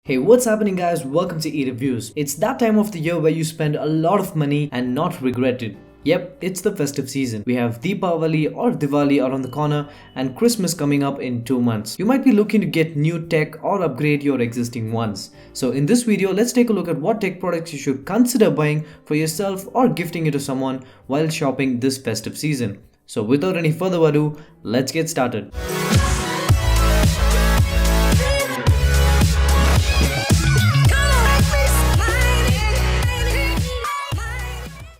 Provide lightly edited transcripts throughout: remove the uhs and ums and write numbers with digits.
Hey, what's happening guys? Welcome to E-Reviews. It's that time of the year where you spend a lot of money and not regret it. Yep, it's the festive season. We have Deepavali or Diwali around the corner and Christmas coming up in 2 months. You might be looking to get new tech or upgrade your existing ones. So in this video, let's take a look at what tech products you should consider buying for yourself or gifting it to someone while shopping this festive season. So without any further ado, let's get started.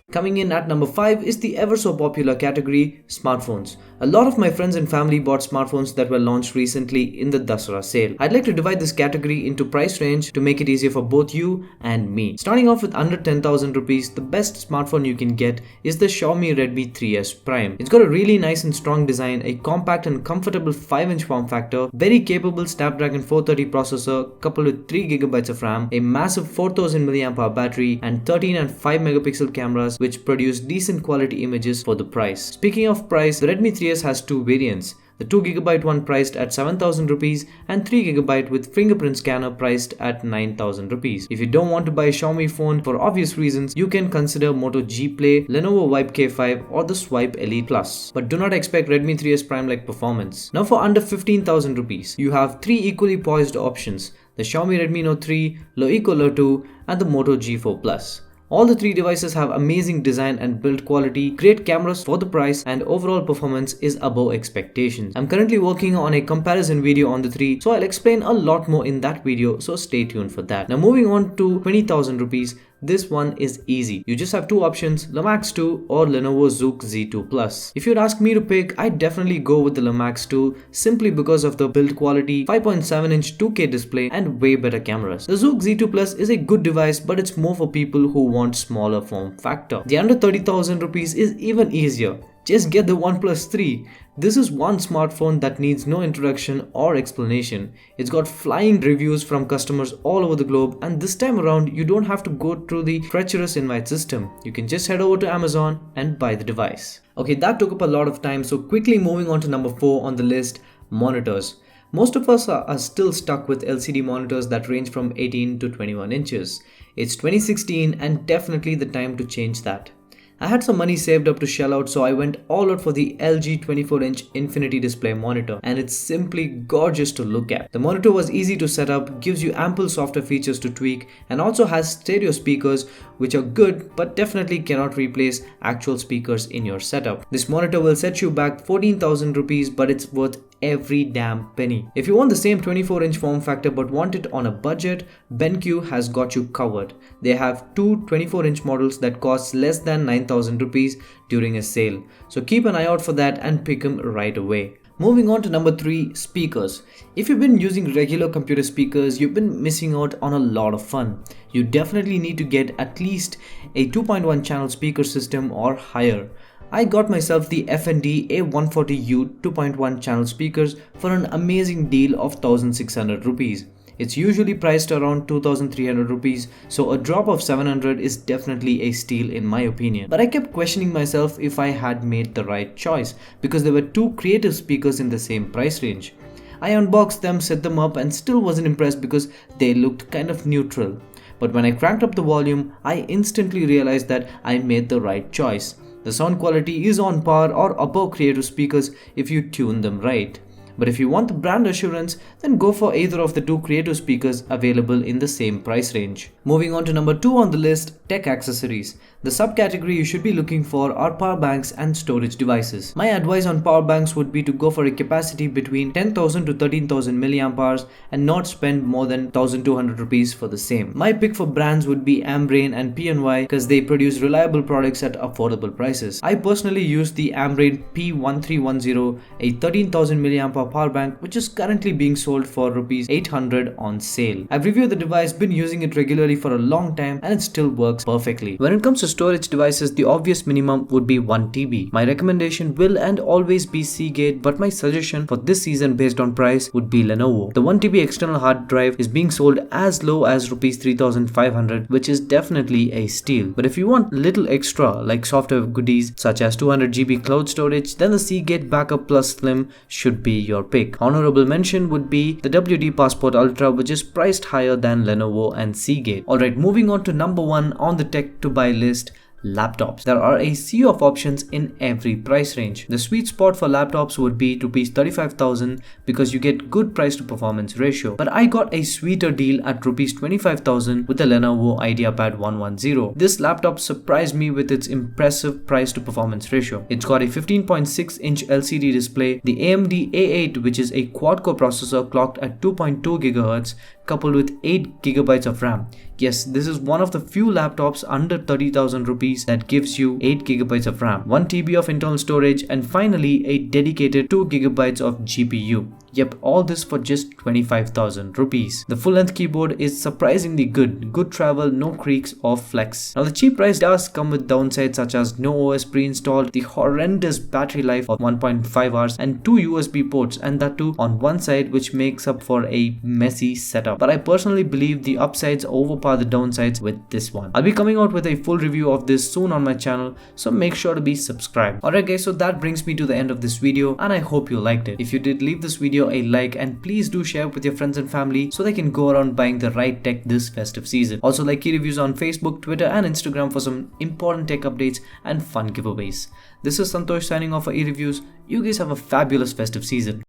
Coming in at number 5 is the ever so popular category, smartphones. A lot of my friends and family bought smartphones that were launched recently in the Dasara sale. I'd like to divide this category into price range to make it easier for both you and me. Starting off with under 10,000 rupees, the best smartphone you can get is the Xiaomi Redmi 3S Prime. It's got a really nice and strong design, a compact and comfortable 5-inch form factor, very capable Snapdragon 430 processor coupled with 3GB of RAM, a massive 4000 mAh battery and 13 and 5 megapixel cameras which produce decent quality images for the price. Speaking of price, the Redmi 3S has two variants. The 2GB one priced at 7,000 rupees and 3GB with fingerprint scanner priced at 9,000 rupees. If you don't want to buy a Xiaomi phone for obvious reasons, you can consider Moto G Play, Lenovo Vibe K5 or the Swipe Elite Plus. But do not expect Redmi 3S Prime like performance. Now for under 15,000 rupees, you have three equally poised options: the Xiaomi Redmi Note 3, Loico Lo 2 and the Moto G4 Plus. All the three devices have amazing design and build quality, great cameras for the price, and overall performance is above expectations. I'm currently working on a comparison video on the three, so I'll explain a lot more in that video, so stay tuned for that. Now moving on to 20,000 rupees. This one is easy. You just have two options, Lumax 2 or Lenovo Zook Z2 Plus. If you'd ask me to pick, I'd definitely go with the Lumax 2 simply because of the build quality, 5.7-inch 2K display and way better cameras. The Zook Z2 Plus is a good device, but it's more for people who want smaller form factor. The under 30,000 rupees is even easier. Just get the OnePlus 3. This is one smartphone that needs no introduction or explanation. It's got flying reviews from customers all over the globe, and this time around you don't have to go through the treacherous invite system. You can just head over to Amazon and buy the device. Okay, that took up a lot of time, so quickly moving on to number 4 on the list, monitors. Most of us are still stuck with LCD monitors that range from 18 to 21 inches. It's 2016 and definitely the time to change that. I had some money saved up to shell out, so I went all out for the LG 24-inch Infinity Display monitor, and it's simply gorgeous to look at. The monitor was easy to set up, gives you ample software features to tweak, and also has stereo speakers which are good but definitely cannot replace actual speakers in your setup. This monitor will set you back 14,000 rupees, but it's worth every damn penny. If you want the same 24-inch form factor but want it on a budget, BenQ has got you covered. They have two 24-inch models that cost less than 9,000 rupees during a sale. So keep an eye out for that and pick them right away. Moving on to number 3, speakers. If you've been using regular computer speakers, you've been missing out on a lot of fun. You definitely need to get at least a 2.1 channel speaker system or higher. I got myself the FND A140U 2.1 channel speakers for an amazing deal of 1,600 rupees. It's usually priced around 2,300 rupees, so a drop of 700 is definitely a steal in my opinion. But I kept questioning myself if I had made the right choice, because there were two creative speakers in the same price range. I unboxed them, set them up, and still wasn't impressed because they looked kind of neutral. But when I cranked up the volume, I instantly realized that I made the right choice. The sound quality is on par or above creative speakers if you tune them right. But if you want the brand assurance, then go for either of the two creative speakers available in the same price range. Moving on to number 2 on the list, tech accessories. The subcategory you should be looking for are power banks and storage devices. My advice on power banks would be to go for a capacity between 10,000 to 13,000 mAh and not spend more than 1,200 rupees for the same. My pick for brands would be Ambrain and PNY because they produce reliable products at affordable prices. I personally use the Ambrain P1310, a 13,000 mAh power bank which is currently being sold for rupees 800 on sale. I've reviewed the device, been using it regularly for a long time, and it still works perfectly. When it comes to storage devices, the obvious minimum would be 1 TB. My recommendation will and always be Seagate, but my suggestion for this season based on price would be Lenovo. The 1 TB external hard drive is being sold as low as rupees 3,500, which is definitely a steal. But if you want little extra like software goodies such as 200 GB cloud storage, then the Seagate Backup Plus Slim should be your your pick. Honorable mention would be the WD Passport Ultra, which is priced higher than Lenovo and Seagate. Alright, moving on to number 1 on the tech to buy list. Laptops. There are a sea of options in every price range. The sweet spot for laptops would be Rs 35,000 because you get good price to performance ratio. But I got a sweeter deal at Rs 25,000 with the Lenovo IdeaPad 110. This laptop surprised me with its impressive price to performance ratio. It's got a 15.6-inch LCD display, the AMD A8, which is a quad-core processor clocked at 2.2 GHz, coupled with 8 GB of RAM. Yes, this is one of the few laptops under 30,000 rupees that gives you 8 GB of RAM, 1 TB of internal storage, and finally a dedicated 2 GB of GPU. Yep, all this for just 25,000 rupees. The full-length keyboard is surprisingly good travel, no creaks or flex. Now the cheap price does come with downsides such as no OS pre-installed, the horrendous battery life of 1.5 hours, and 2 USB ports, and that too on one side, which makes up for a messy setup. But I personally believe the upsides overpower the downsides with this one. I'll be coming out with a full review of this soon on my channel, so make sure to be subscribed. Alright guys, so that brings me to the end of this video, and I hope you liked it. If you did, leave this video a like, and please do share with your friends and family so they can go around buying the right tech this festive season. Also, like key reviews on Facebook, Twitter and Instagram for some important tech updates and fun giveaways. This is Santosh signing off for e-reviews. You guys have a fabulous festive season.